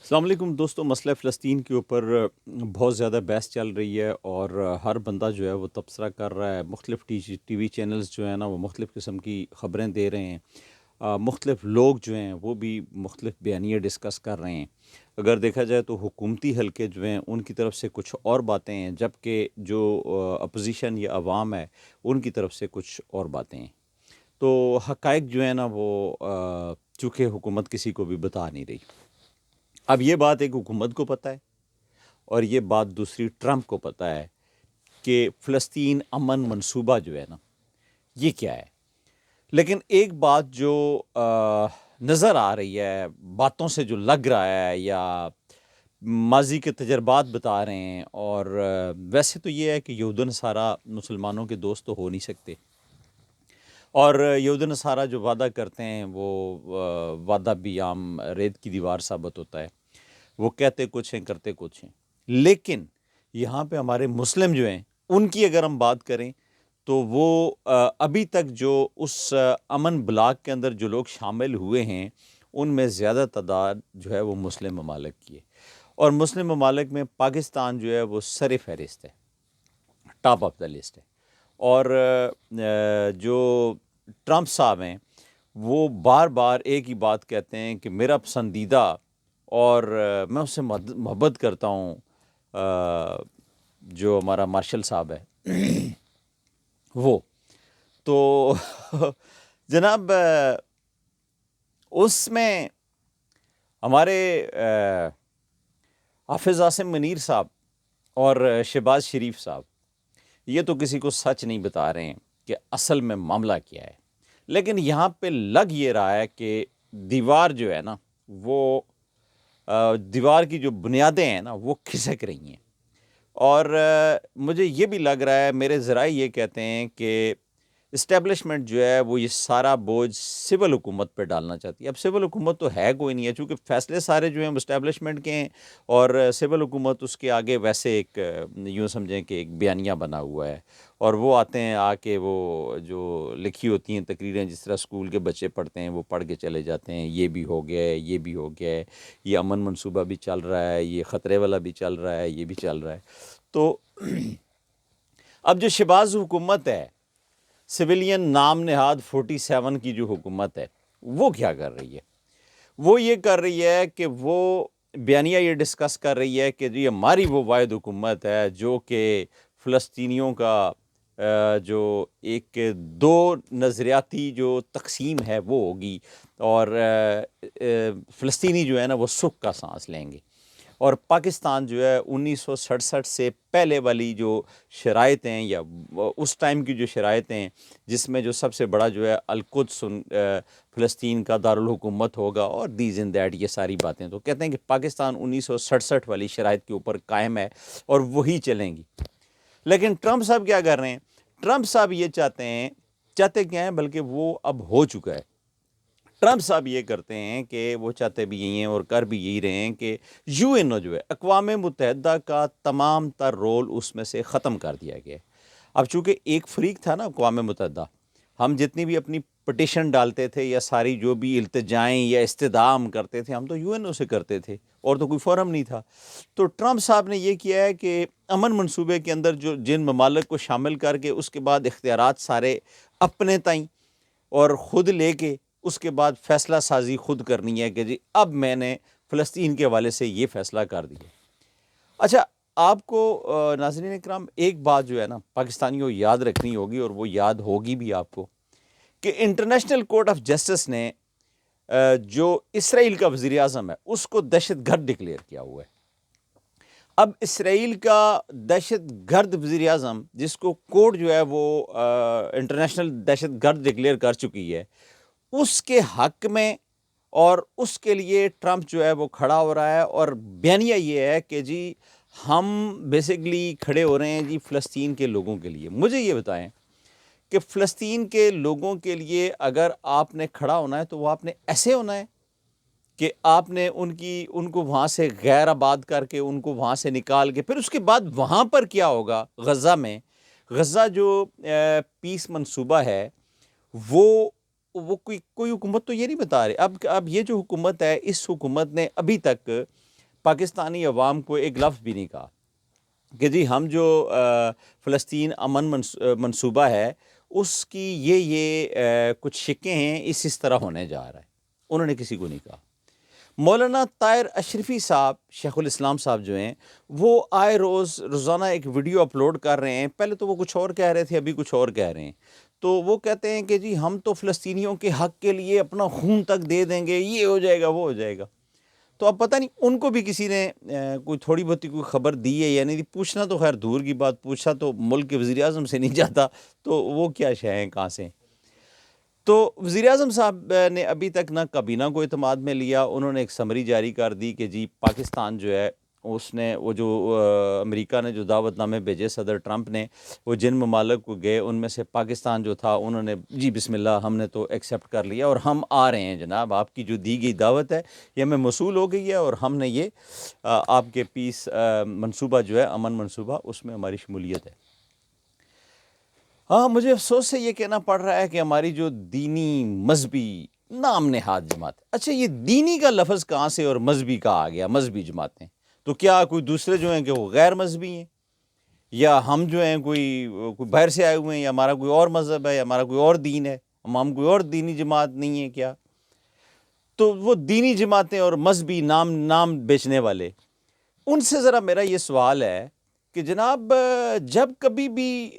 السلام علیکم دوستو، مسئلہ فلسطین کے اوپر بہت زیادہ بحث چل رہی ہے اور ہر بندہ جو ہے وہ تبصرہ کر رہا ہے۔ مختلف ٹی وی چینلز جو ہیں نا وہ مختلف قسم کی خبریں دے رہے ہیں۔ مختلف لوگ جو ہیں وہ بھی مختلف بیانیے ڈسکس کر رہے ہیں۔ اگر دیکھا جائے تو حکومتی حلقے جو ہیں ان کی طرف سے کچھ اور باتیں ہیں، جبکہ جو اپوزیشن یا عوام ہے ان کی طرف سے کچھ اور باتیں ہیں۔ تو حقائق جو ہیں نا وہ چونکہ حکومت کسی کو بھی بتا نہیں رہی۔ اب یہ بات ایک حکومت کو پتہ ہے اور یہ بات دوسری ٹرمپ کو پتہ ہے کہ فلسطین امن منصوبہ جو ہے نا یہ کیا ہے۔ لیکن ایک بات جو نظر آ رہی ہے، باتوں سے جو لگ رہا ہے یا ماضی کے تجربات بتا رہے ہیں، اور ویسے تو یہ ہے کہ یہود و نصارہ مسلمانوں کے دوست تو ہو نہیں سکتے، اور یہود و نصارہ جو وعدہ کرتے ہیں وہ وعدہ بھی عام ریت کی دیوار ثابت ہوتا ہے۔ وہ کہتے کچھ ہیں کرتے کچھ ہیں۔ لیکن یہاں پہ ہمارے مسلم جو ہیں ان کی اگر ہم بات کریں تو وہ ابھی تک جو اس امن بلاک کے اندر جو لوگ شامل ہوئے ہیں ان میں زیادہ تعداد جو ہے وہ مسلم ممالک کی ہے، اور مسلم ممالک میں پاکستان جو ہے وہ سر فہرست ہے، ٹاپ آف دا لسٹ ہے۔ اور جو ٹرمپ صاحب ہیں وہ بار بار ایک ہی بات کہتے ہیں کہ میرا پسندیدہ، اور میں اس سے محبت کرتا ہوں، جو ہمارا مارشل صاحب ہے وہ تو جناب اس میں ہمارے حافظ عاصم منیر صاحب اور شہباز شریف صاحب یہ تو کسی کو سچ نہیں بتا رہے ہیں کہ اصل میں معاملہ کیا ہے، لیکن یہاں پہ لگ یہ رہا ہے کہ دیوار جو ہے نا وہ دیوار کی جو بنیادیں ہیں نا وہ کھسک رہی ہیں، اور مجھے یہ بھی لگ رہا ہے، میرے ذرائع یہ کہتے ہیں کہ اسٹیبلشمنٹ جو ہے وہ یہ سارا بوجھ سول حکومت پہ ڈالنا چاہتی ہے۔ اب سول حکومت تو ہے کوئی نہیں ہے، چونکہ فیصلے سارے جو ہیں اسٹیبلشمنٹ کے ہیں، اور سول حکومت اس کے آگے ویسے ایک یوں سمجھیں کہ ایک بیانیہ بنا ہوا ہے، اور وہ آتے ہیں آ کے وہ جو لکھی ہوتی ہیں تقریریں جس طرح اسکول کے بچے پڑھتے ہیں وہ پڑھ کے چلے جاتے ہیں، یہ بھی ہو گیا ہے، یہ بھی ہو گیا ہے، یہ امن منصوبہ بھی چل رہا ہے، یہ خطرے والا بھی چل رہا ہے، یہ بھی چل رہا ہے۔ تو اب جو شہباز حکومت ہے، سویلین نام نہاد 47 کی جو حکومت ہے، وہ کیا کر رہی ہے؟ وہ یہ کر رہی ہے کہ وہ بیانیہ یہ ڈسکس کر رہی ہے کہ جی ہماری وہ واحد حکومت ہے جو کہ فلسطینیوں کا جو ایک دو نظریاتی جو تقسیم ہے وہ ہوگی، اور فلسطینی جو ہے نا وہ سکھ کا سانس لیں گے، اور پاکستان جو ہے 1967 سے پہلے والی جو شرائط ہیں یا اس ٹائم کی جو شرائط ہیں جس میں جو سب سے بڑا جو ہے القدس فلسطین کا دارالحکومت ہوگا اور دیز ان دیٹ، یہ ساری باتیں تو کہتے ہیں کہ پاکستان 1967 والی شرائط کے اوپر قائم ہے اور وہی چلیں گی۔ لیکن ٹرمپ صاحب کیا کر رہے ہیں؟ ٹرمپ صاحب یہ چاہتے کیا ہیں، بلکہ وہ اب ہو چکا ہے۔ ٹرمپ صاحب یہ کرتے ہیں کہ وہ چاہتے بھی یہی ہیں اور کر بھی یہی رہے ہیں کہ یو این او جو ہے اقوام متحدہ کا تمام تر رول اس میں سے ختم کر دیا گیا ہے۔ اب چونکہ ایک فریق تھا نا اقوام متحدہ، ہم جتنی بھی اپنی پٹیشن ڈالتے تھے یا ساری جو بھی التجائیں یا استدعا ہم کرتے تھے ہم تو یو این او سے کرتے تھے، اور تو کوئی فورم نہیں تھا۔ تو ٹرمپ صاحب نے یہ کیا ہے کہ امن منصوبے کے اندر جو جن ممالک کو شامل کر کے اس کے بعد اختیارات سارے اپنے تئیں اور خود لے کے اس کے بعد فیصلہ سازی خود کرنی ہے کہ جی اب میں نے فلسطین کے حوالے سے یہ فیصلہ کر دیا۔ اچھا، آپ کو ناظرین اکرام ایک بات جو ہے نا پاکستانیوں کو یاد رکھنی ہوگی، اور وہ یاد ہوگی بھی آپ کو، کہ انٹرنیشنل کورٹ آف جسٹس نے جو اسرائیل کا وزیر اعظم ہے اس کو دہشت گرد ڈکلیئر کیا ہوا ہے۔ اب اسرائیل کا دہشت گرد وزیر اعظم جس کو کورٹ جو ہے وہ انٹرنیشنل دہشت گرد ڈکلیئر کر چکی ہے، اس کے حق میں اور اس کے لیے ٹرمپ جو ہے وہ کھڑا ہو رہا ہے، اور بیانیہ یہ ہے کہ جی ہم بیسیکلی کھڑے ہو رہے ہیں جی فلسطین کے لوگوں کے لیے۔ مجھے یہ بتائیں کہ فلسطین کے لوگوں کے لیے اگر آپ نے کھڑا ہونا ہے تو وہ آپ نے ایسے ہونا ہے کہ آپ نے ان کو وہاں سے غیر آباد کر کے ان کو وہاں سے نکال کے پھر اس کے بعد وہاں پر کیا ہوگا غزہ میں؟ غزہ جو پیس منصوبہ ہے وہ کوئی حکومت تو یہ نہیں بتا رہی۔ اب یہ جو حکومت ہے اس حکومت نے ابھی تک پاکستانی عوام کو ایک لفظ بھی نہیں کہا کہ جی ہم جو فلسطین امن منصوبہ ہے اس کی یہ کچھ شکیں ہیں، اس طرح ہونے جا رہا ہے، انہوں نے کسی کو نہیں کہا۔ مولانا طاہر اشرفی صاحب، شیخ الاسلام صاحب جو ہیں، وہ آئے روزانہ ایک ویڈیو اپلوڈ کر رہے ہیں۔ پہلے تو وہ کچھ اور کہہ رہے تھے، ابھی کچھ اور کہہ رہے ہیں۔ تو وہ کہتے ہیں کہ جی ہم تو فلسطینیوں کے حق کے لیے اپنا خون تک دے دیں گے، یہ ہو جائے گا، وہ ہو جائے گا۔ تو اب پتہ نہیں ان کو بھی کسی نے کوئی تھوڑی بہت کوئی خبر دی ہے یا نہیں دی، پوچھنا تو خیر دور کی بات، پوچھا تو ملک کے وزیر اعظم سے نہیں جاتا، تو وہ کیا شے ہیں، کہاں سے؟ تو وزیر اعظم صاحب نے ابھی تک نہ کابینہ کو اعتماد میں لیا، انہوں نے ایک سمری جاری کر دی کہ جی پاکستان جو ہے اس نے وہ جو امریکہ نے جو دعوت نامے بھیجے صدر ٹرمپ نے، وہ جن ممالک کو گئے ان میں سے پاکستان جو تھا، انہوں نے جی بسم اللہ ہم نے تو ایکسیپٹ کر لیا اور ہم آ رہے ہیں جناب، آپ کی جو دی گئی دعوت ہے یہ ہمیں موصول ہو گئی ہے اور ہم نے یہ آپ کے پیس منصوبہ جو ہے امن منصوبہ، اس میں ہماری شمولیت ہے۔ ہاں، مجھے افسوس سے یہ کہنا پڑ رہا ہے کہ ہماری جو دینی مذہبی نام نہاد جماعت، اچھا یہ دینی کا لفظ کہاں سے اور مذہبی کا آ گیا؟ مذہبی جماعتیں تو کیا کوئی دوسرے جو ہیں کہ وہ غیر مذہبی ہیں، یا ہم جو ہیں کوئی باہر سے آئے ہوئے ہیں، یا ہمارا کوئی اور مذہب ہے، یا ہمارا کوئی اور دین ہے، ہم کوئی اور دینی جماعت نہیں ہے کیا؟ تو وہ دینی جماعتیں اور مذہبی نام بیچنے والے، ان سے ذرا میرا یہ سوال ہے کہ جناب جب کبھی بھی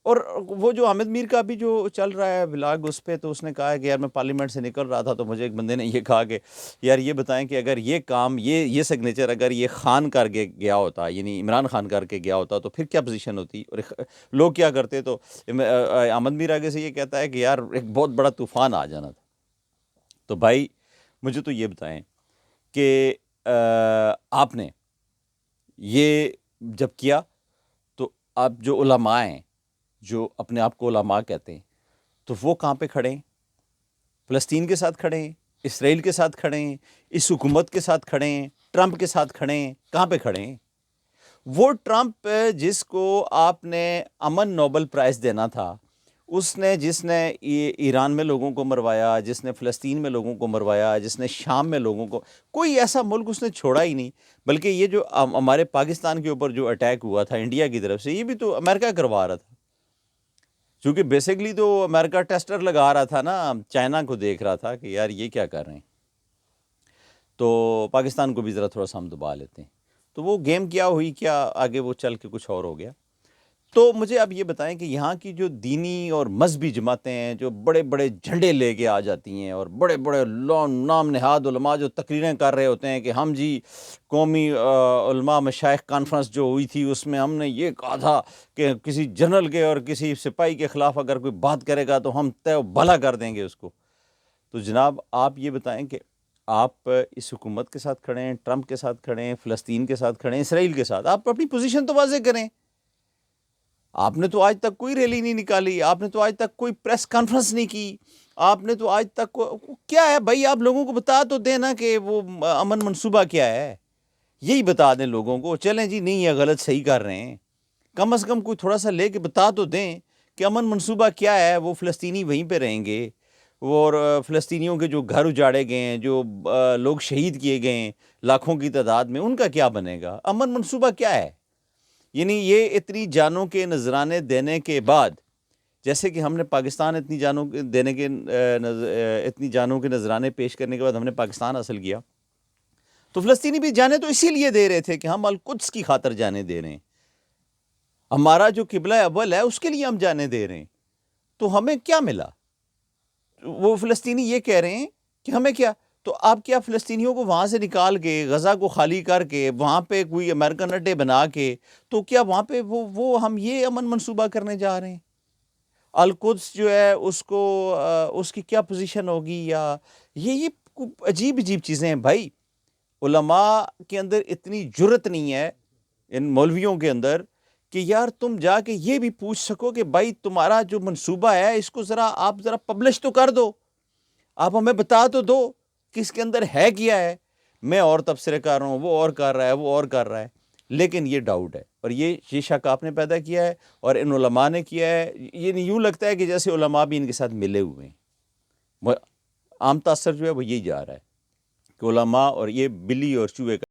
اور وہ جو حامد میر کا بھی جو چل رہا ہے ولاگ، اس پہ تو اس نے کہا ہے کہ یار میں پارلیمنٹ سے نکل رہا تھا تو مجھے ایک بندے نے یہ کہا کہ یار یہ بتائیں کہ اگر یہ کام یہ سگنیچر اگر یہ خان کر کے گیا ہوتا، یعنی عمران خان کر کے گیا ہوتا تو پھر کیا پوزیشن ہوتی اور لوگ کیا کرتے؟ تو حامد میر آگے سے یہ کہتا ہے کہ یار ایک بہت بڑا طوفان آ جانا تھا۔ تو بھائی مجھے تو یہ بتائیں کہ آپ نے یہ جب کیا تو آپ جو علماء ہیں، جو اپنے آپ کو علماء کہتے ہیں، تو وہ کہاں پہ کھڑے ہیں؟ فلسطین کے ساتھ کھڑے ہیں، اسرائیل کے ساتھ کھڑے ہیں، اس حکومت کے ساتھ کھڑے ہیں، ٹرمپ کے ساتھ کھڑے ہیں، کہاں پہ کھڑے ہیں؟ وہ ٹرمپ جس کو آپ نے امن نوبل پرائز دینا تھا، جس نے ایران میں لوگوں کو مروایا، جس نے فلسطین میں لوگوں کو مروایا، جس نے شام میں لوگوں کو، کوئی ایسا ملک اس نے چھوڑا ہی نہیں۔ بلکہ یہ جو ہمارے پاکستان کے اوپر جو اٹیک ہوا تھا انڈیا کی طرف سے، یہ بھی تو امریکہ کروا رہا تھا، چونکہ بیسیکلی تو امریکہ ٹیسٹر لگا رہا تھا نا، چائنا کو دیکھ رہا تھا کہ یار یہ کیا کر رہے ہیں، تو پاکستان کو بھی ذرا تھوڑا سا ہم دبا لیتے ہیں۔ تو وہ گیم کیا ہوئی، کیا آگے وہ چل کے کچھ اور ہو گیا۔ تو مجھے اب یہ بتائیں کہ یہاں کی جو دینی اور مذہبی جماعتیں ہیں، جو بڑے بڑے جھنڈے لے کے آ جاتی ہیں، اور بڑے بڑے نام نہاد علماء جو تقریریں کر رہے ہوتے ہیں کہ ہم جی قومی علماء مشائخ کانفرنس جو ہوئی تھی اس میں ہم نے یہ کہا تھا کہ کسی جنرل کے اور کسی سپاہی کے خلاف اگر کوئی بات کرے گا تو ہم طے و بھلا کر دیں گے اس کو۔ تو جناب آپ یہ بتائیں کہ آپ اس حکومت کے ساتھ کھڑے ہیں، ٹرمپ کے ساتھ کھڑے ہیں، فلسطین کے ساتھ کھڑے ہیں، اسرائیل کے ساتھ، آپ اپنی پوزیشن تو واضح کریں۔ آپ نے تو آج تک کوئی ریلی نہیں نکالی، آپ نے تو آج تک کوئی پریس کانفرنس نہیں کی، آپ نے تو آج تک کیا ہے بھائی؟ آپ لوگوں کو بتا تو دیں نا کہ وہ امن منصوبہ کیا ہے، یہی بتا دیں لوگوں کو۔ چلیں جی نہیں یہ غلط صحیح کر رہے ہیں، کم از کم کوئی تھوڑا سا لے کے بتا تو دیں کہ امن منصوبہ کیا ہے۔ وہ فلسطینی وہیں پہ رہیں گے، اور فلسطینیوں کے جو گھر اجاڑے گئے ہیں، جو لوگ شہید کیے گئے ہیں لاکھوں کی تعداد میں، ان کا کیا بنے گا؟ امن منصوبہ کیا ہے؟ یعنی یہ اتنی جانوں کے نذرانے دینے کے بعد، جیسے کہ ہم نے پاکستان اتنی جانوں کے نذرانے پیش کرنے کے بعد ہم نے پاکستان حاصل کیا، تو فلسطینی بھی جانے تو اسی لیے دے رہے تھے کہ ہم القدس کی خاطر جانے دے رہے ہیں، ہمارا جو قبلہ اول ہے اس کے لیے ہم جانے دے رہے ہیں۔ تو ہمیں کیا ملا؟ وہ فلسطینی یہ کہہ رہے ہیں کہ ہمیں کیا؟ تو آپ کیا فلسطینیوں کو وہاں سے نکال کے، غزہ کو خالی کر کے، وہاں پہ کوئی امریکن اڈے بنا کے، تو کیا وہاں پہ وہ ہم یہ امن منصوبہ کرنے جا رہے ہیں؟ القدس جو ہے اس کو اس کی کیا پوزیشن ہوگی؟ یا یہ عجیب چیزیں ہیں بھائی۔ علماء کے اندر اتنی جرت نہیں ہے، ان مولویوں کے اندر، کہ یار تم جا کے یہ بھی پوچھ سکو کہ بھائی تمہارا جو منصوبہ ہے اس کو آپ ذرا پبلش تو کر دو، آپ ہمیں بتا تو دو کہ اس کے اندر ہے کیا ہے۔ میں اور تبصرے کر رہا ہوں، وہ اور کر رہا ہے، وہ اور کر رہا ہے، لیکن یہ ڈاؤٹ ہے، اور یہ شک آپ نے پیدا کیا ہے اور ان علماء نے کیا ہے۔ یہ یوں لگتا ہے کہ جیسے علماء بھی ان کے ساتھ ملے ہوئے ہیں۔ عام تاثر جو ہے وہ یہی جا رہا ہے کہ علماء اور یہ بلی اور چوہے کا